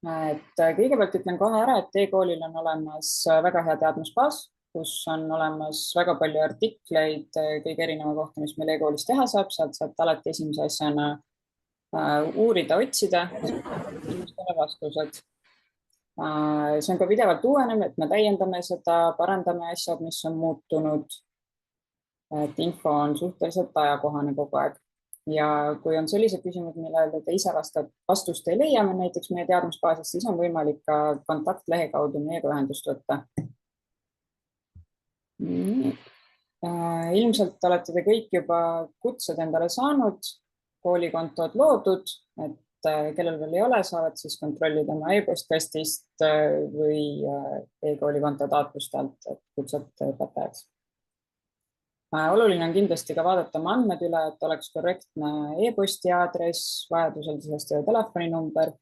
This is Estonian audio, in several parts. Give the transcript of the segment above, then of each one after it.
Kõigepealt ütlen kohe ära, et e-koolil on olemas väga hea teadmusbaas, kus on olemas väga palju artikleid kõige erineva kohta, mis meil e-koolis teha saab, sealt saab alati esimese asjana uurida, otsida küsimustele vastused. See on ka pidevalt uuenev, et me täiendame seda, parandame asjad, mis on muutunud. Et info on suhteliselt ajakohane kogu aeg. Ja kui on sellised küsimused, millele te ise vastust ei leia, näiteks meie teadmusbaasist, siis on võimalik ka kontaktlehe kaudu meiega ühendust võtta. Ilmselt olete te kõik juba kutsed endale saanud, koolikontod loodud, et kellel veel ei ole, saavad siis kontrollida oma e-postkastist või e-koolikonto taotlustelt, et kutsete õpetajaks. Oluline on kindlasti ka vaadata oma andmed üle, et oleks korrektne e-posti aadress, vajadusel sisestada telefoninumber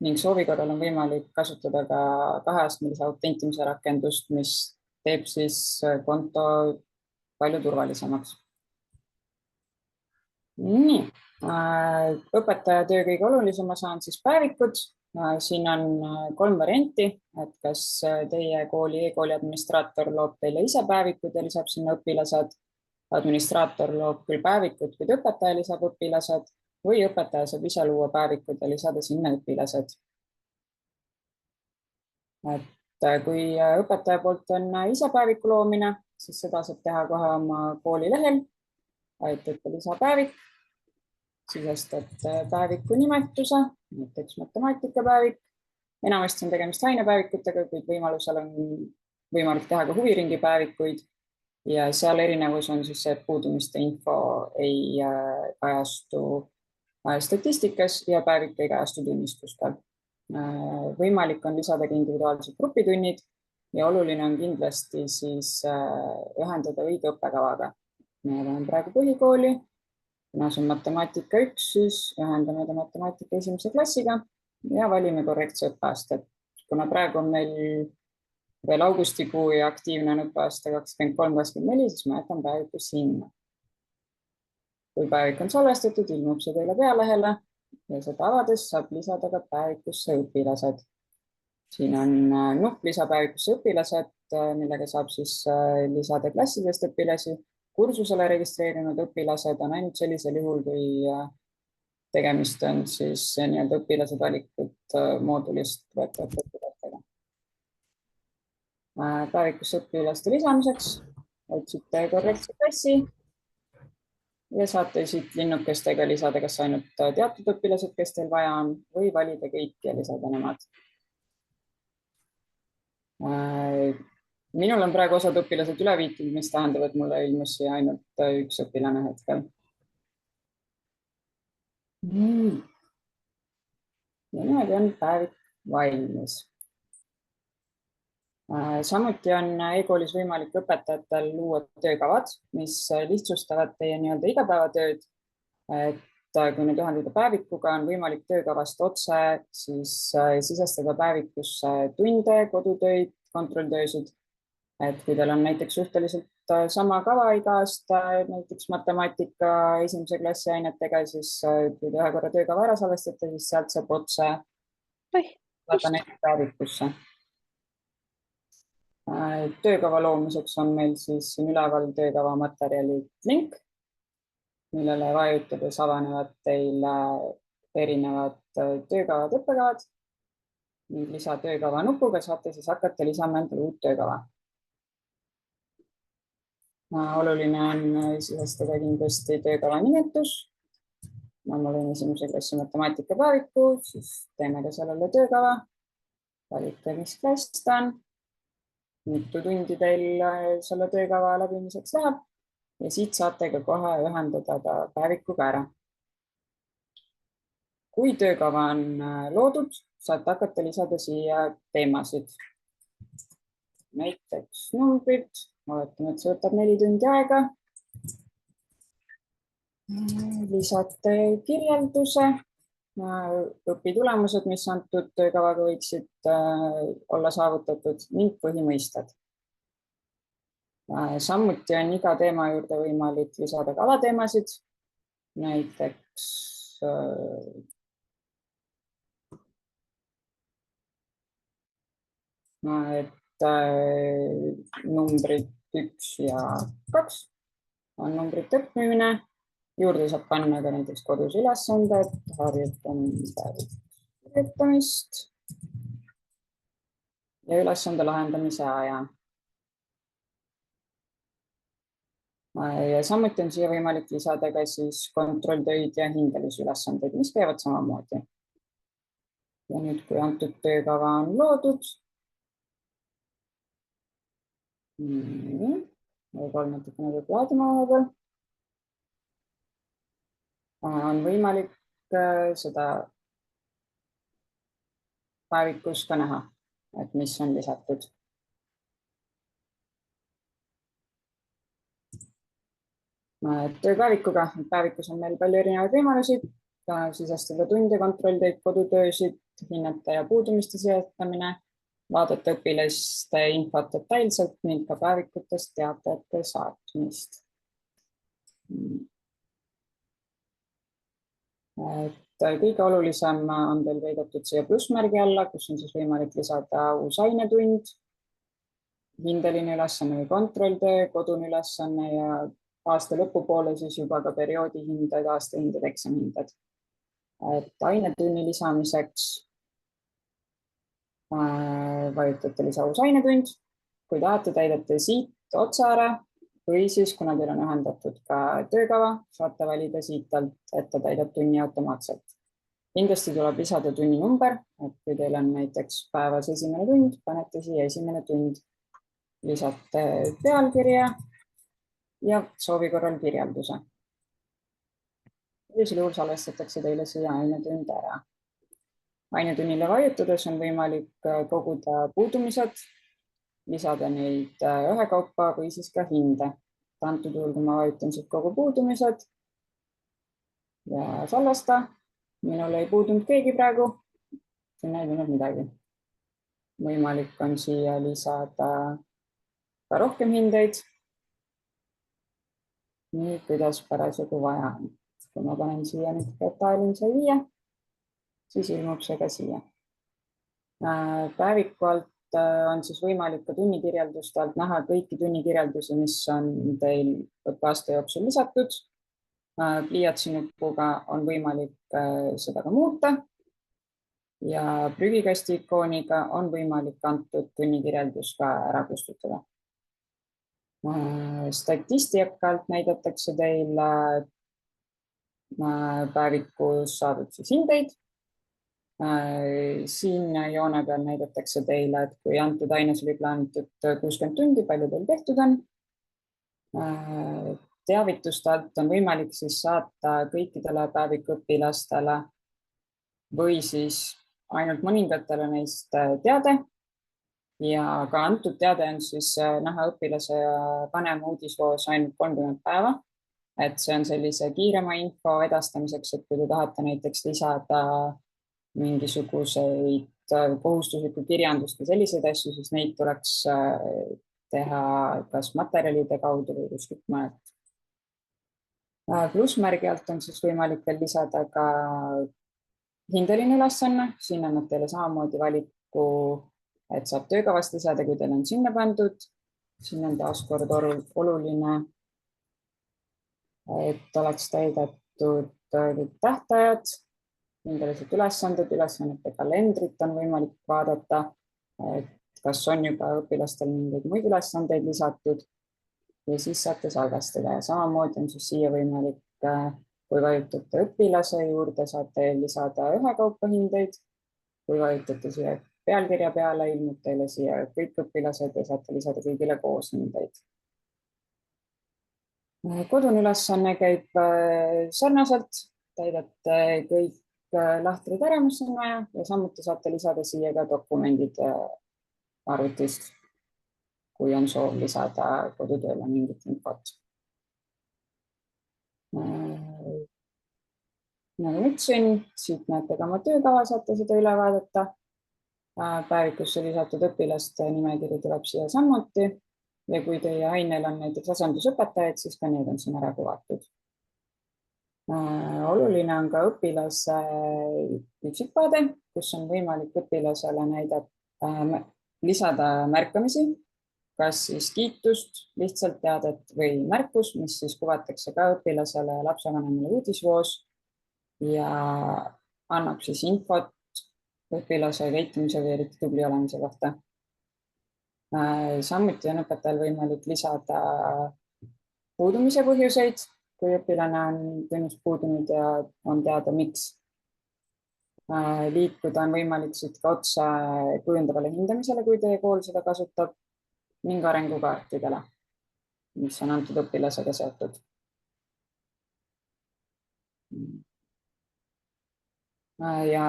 ning soovi korral on võimalik kasutada ka kaheastmelise autentimise rakendust, mis teeb siis konto palju turvalisemaks. Nii, õpetaja töö kõige olulisem osa on siis päevikud. Siin on 3 varianti, et kas teie kooli e-kooli administraator loob teile ise päevikud ja lisab sinna õpilased. Administraator loob küll päevikud, kuid õpetaja lisab õpilased või õpetaja saab ise luua päevikud ja lisada sinna õpilased. Et kui õpetaja poolt on ise päeviku loomine, siis seda saab teha kohe oma kooli lehel. Vajutate lisapäevik, sisestate päeviku nimetuse, näiteks matemaatikapäevik. Enamasti on tegemist ainepäevikutega, kuid võimalusel on võimalik teha ka huviringi päevikuid. Ja seal erinevus on siis see, et puudumiste info ei kajastu statistikas ja päevik ei kajastu tunnistustel. Võimalik on lisada ka individuaalsed grupitunnid ja oluline on kindlasti siis ühendada õige õppekavaga. Me oleme praegu põhikooli, kuna see on matemaatika 1, siis ühendame ta matemaatika 1. klassiga ja valime korrektse õppeaasta. Kuna praegu on meil veel augustikuu ja aktiivne on õppeaasta 23-24, siis ma jätan päeviku sinna. Kui päevik on salvestatud, ilmub see teile pealehele ja seda avades saab lisada ka päevikusse õpilased. Siin on nupp lisapäevikusse õpilased, millega saab siis lisada klassidest õpilasi. Kursusele registreerinud õpilased on ainult sellisel juhul, kui tegemist on siis nii-öelda õpilased valikud moodulist võetavate õpilastega. Päevikusse õpilaste lisamiseks otsite korrektse klassi ja saate siit linnukestega lisada kas ainult teatud õpilased, kes teil vaja on, või valida kõik ja lisada nemad. Minul on praegu osad õpilased üle viitud, mis tähendab, et mulle ilmus siia ainult üks õpilane hetkel. Ja niimoodi on päevik valmis. Samuti on e-koolis võimalik õpetajatel luua töökavad, mis lihtsustavad teie nii-öelda igapäevatööd. Et kui nüüd ühendada päevikuga, on võimalik töökavast otse siis sisestada päevikusse tunde, kodutöid, kontrolltöösid. Et kui teil on näiteks suhteliselt sama kava iga aasta, näiteks matemaatika 1. klassi ainetega, siis kui te ühe korra töökava ära salvestate, siis sealt saab otse näiteks päevikusse. Töökava loomiseks on meil siis siin üleval töökava materjalid link, millele vajutades avanevad teil erinevad töökavad, õppekavad. Lisa töökava nupuga saate siis hakata lisama endale uut töökava. Oluline on sisestada kindlasti töökava nimetus. Ma olen 1. klassi matemaatikapäeviku, siis teeme ka sellele töökava. Valite, mis klass ta on. Mitu tundi teil selle töökava läbimiseks läheb ja siit saate ka kohe ühendada ta päevikuga ära. Kui töökava on loodud, saate hakata lisada siia teemasid. Näiteks numbrid, oletame, et see võtab 4 tundi aega. Lisate kirjelduse, õpitulemused, mis antud töökavaga võiksid olla saavutatud ning põhimõisted. Samuti on iga teema juurde võimalik lisada ka alateemasid, näiteks et numbrid 1 ja 2 on numbrite õppimine. Juurde saab panna ka näiteks kodus ülesanded, harjutamist ja ülesande lahendamise aja. Ja samuti on siia võimalik lisada ka siis kontrolltöid ja hindamisülesandeid, mis käivad samamoodi. Ja nüüd, kui antud töökava on loodud, võib-olla natukene peab laadima vahepeal, on võimalik seda päevikus ka näha, et mis on lisatud. Tööpäevikuga, päevikus on meil palju erinevaid võimalusi, sisestada tunde, kontrolltöid, kodutöösid, hinnata ja puudumiste seletamine, vaadata õpilaste infot detailselt ning ka päevikutest teatajate saatmist. Kõige olulisem on teil peidetud siia plussmärgi alla, kus on siis võimalik lisada uus ainetund, hindeline ülesanne või kontrolltöö, kodune ülesanne ja aasta lõpupoole siis juba ka perioodihinded, aastahinded, eksamihinded. Ainetunni lisamiseks vajutate lisa uus ainetund. Kui tahate, täidate siit otsa ära või siis, kuna teil on ühendatud ka töökava, saate valida siit alt, et ta täidab tunni automaatselt. Kindlasti tuleb lisada tunni number, et kui teil on näiteks päevas esimene tund, panete siia esimene tund, lisate pealkirja ja soovi korral kirjelduse. Sellisel juhul salvestatakse teile siia ainetund ära. Ainetunnile vajutades on võimalik koguda puudumised, lisada neid ühekaupa või siis ka hinde. Antud juhul, kui ma vajutan siit kogu puudumised ja salvesta, minul ei puudunud keegi praegu, sinna ei tulnud midagi. Võimalik on siia lisada ka rohkem hindeid. Nii, kuidas parasjagu vaja on. Kui ma panen siia nüüd detailin 5, siis ilmub see ka siia. Päeviku alt on siis võimalik ka tunnikirjelduste alt näha kõiki tunnikirjeldusi, mis on teil õppeaasta jooksul lisatud. Pliiatsinupuga on võimalik seda ka muuta ja prügikasti ikooniga on võimalik antud tunnikirjeldus ka ära kustutada. Statistika alt näidatakse teile päevikus saadud hindeid. Siin joone peal näidatakse teile, et kui antud aines oli plaanitud 60 tundi, palju teil tehtud on. Teavituste alt on võimalik siis saata kõikidele päevikuõpilastele või siis ainult mõningatele neist teade. Ja ka antud teade on siis näha õpilase ja vanema uudisloos ainult 30 päeva. Et see on sellise kiirema info edastamiseks, et kui te tahate näiteks lisada mingisuguseid kohustuslikku kirjandust või selliseid asju, siis neid tuleks teha kas materjalide kaudu või kuskilt mujalt. Plussmärgi alt on siis võimalik veel lisada ka hindeline ülesanne. Siin annab teile samamoodi valiku, et saab töökavast lisada, kui teil on sinna pandud. Siin on taaskord oluline, et oleks täidetud tähtajad, hindelised ülesanded, ülesannete kalendrit on võimalik vaadata, et kas on juba õpilastel mingeid muid ülesandeid lisatud ja siis saate salvestada. Ja samamoodi on siis siia võimalik, kui vajutate õpilase juurde, saate lisada ühekaupa hindeid. Kui vajutate siia pealkirja peale, ilmub teile siia kõik õpilased ja saate lisada kõigile koos hindeid. Kodune ülesanne käib sarnaselt, täidate kõik lahtrid ära, mis on vaja ja samuti saate lisada siia ka dokumendid arvutist, kui on soov lisada kodutööle mingit infot. Nagu ütlesin, siit näete ka oma töökava, saate seda üle vaadata. Päevikusse lisatud õpilaste nimekiri tuleb siia samuti ja kui teie ainel on näiteks asendusõpetajad, siis ka need on siin ära kuvatud. Oluline on ka õpilase üksikvaade, kus on võimalik õpilasele lisada märkamisi, kas siis kiitust, lihtsalt teadet või märkus, mis siis kuvatakse ka õpilasele ja lapsevanemale uudisvoos ja annab siis infot õpilase käitumise või eriti tubli olemise kohta. Samuti on õpetajal võimalik lisada puudumise põhjuseid, kui õpilane on tunnist puudunud ja on teada, miks. Liikuda on võimalik siit ka otse kujundavale hindamisele, kui teie kool seda kasutab, ning arengukaartidele, mis on antud õpilasega seotud. Ja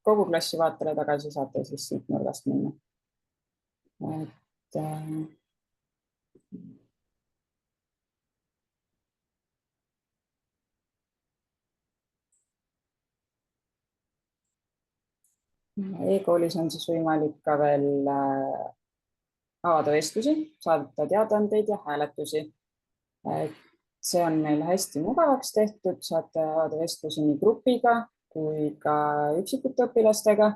kogu klassi vaatele tagasi saate siis siit nurgast minna. E-koolis on siis võimalik ka veel avada vestlusi, saata teadaandeid ja hääletusi. See on meil hästi mugavaks tehtud, saate avada vestlusi nii grupiga kui ka üksikute õpilastega.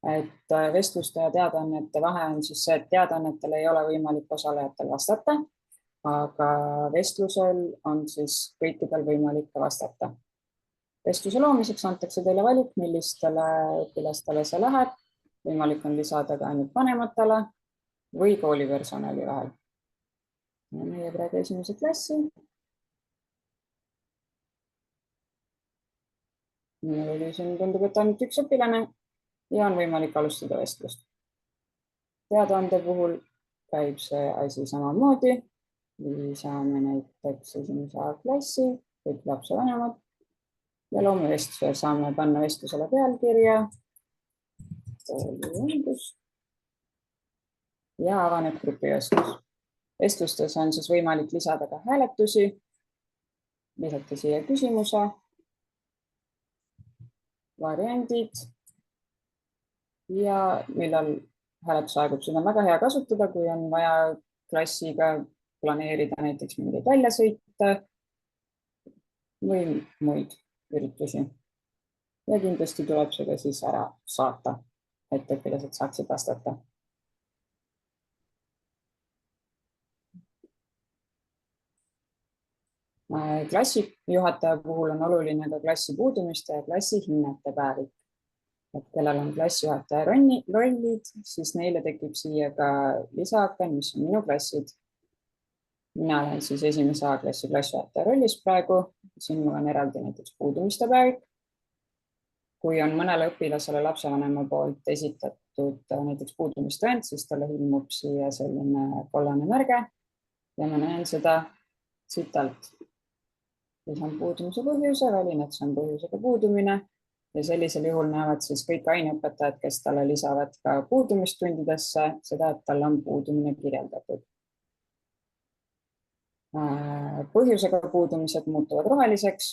Et vestluste ja teadaannete vahe on siis see, et teadaannetele ei ole võimalik osalejatel vastata, aga vestlusel on siis kõikidel võimalik ka vastata. Vestluse loomiseks antakse teile valik, millistele õpilastele see läheb. Võimalik on lisada ka ainult vanematele või koolipersonali vahel. Meie praegu esimese klassi. Meil oli siin tundub, et ainult üks õpilane ja on võimalik alustada vestlust. Teadaande puhul käib see asi samamoodi. Lisame näiteks esimese A-klassi, kõik lapsevanemad ja loome vestluse, saame panna vestlusele pealkirja ja avaneb grupivestlus. Vestlustes on siis võimalik lisada ka hääletusi, lisata siia küsimuse, variandid ja millal hääletus aegub. Seda on väga hea kasutada, kui on vaja klassiga planeerida näiteks mingeid väljasõite või muid üritusi. Ja kindlasti tuleb seda siis ära saata, et õpilased saaksid vastata. Klassijuhataja puhul on oluline ka klassi puudumiste ja klassi hinnete päevik. Et kellel on klassijuhataja rollid, siis neile tekib siia ka lisaaken, mis on minu klassid. Mina olen siis esimese A-klassi klassijuhataja rollis praegu. Siin mul on eraldi näiteks puudumiste päevik. Kui on mõnele õpilasele lapsevanema poolt esitatud näiteks puudumistõend, siis talle ilmub siia selline kollane märge ja ma näen seda siit alt. Lisan puudumise põhjuse, valin, et see on põhjusega puudumine ja sellisel juhul näevad siis kõik aineõpetajad, kes talle lisavad ka puudumistundidesse, seda, et tal on puudumine kirjeldatud. Põhjusega puudumised muutuvad roheliseks,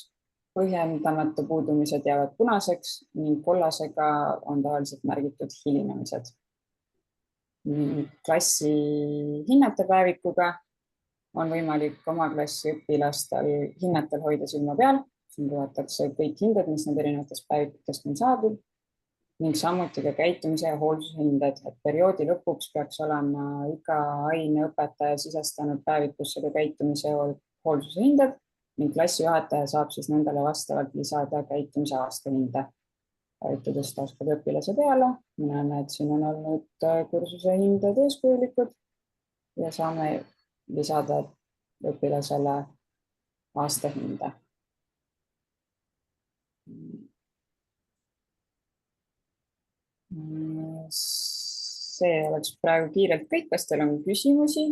põhjendamata puudumised jäävad punaseks ning kollasega on tavaliselt märgitud hilinemised. Klassi hinnete päevikuga on võimalik oma klassi õpilastel hinnetel hoida silma peal. Siin kuvatakse kõik hinded, mis need erinevatest päevikutest on saadud ning samuti ka käitumise ja hoolduse hinded. Et perioodi lõpuks peaks olema iga aineõpetaja sisestanud päevikusse ka käitumise ja hoolduse hinded ning klassijuhataja saab siis nendele vastavalt lisada käitumise aastahinde. Vajutades taas ka õpilase peale, näeme, et siin on olnud kursuse hinded eeskujulikud ja saame lisada õpilasele aastahinde. See oleks praegu kiirelt kõik. Kas teil on küsimusi?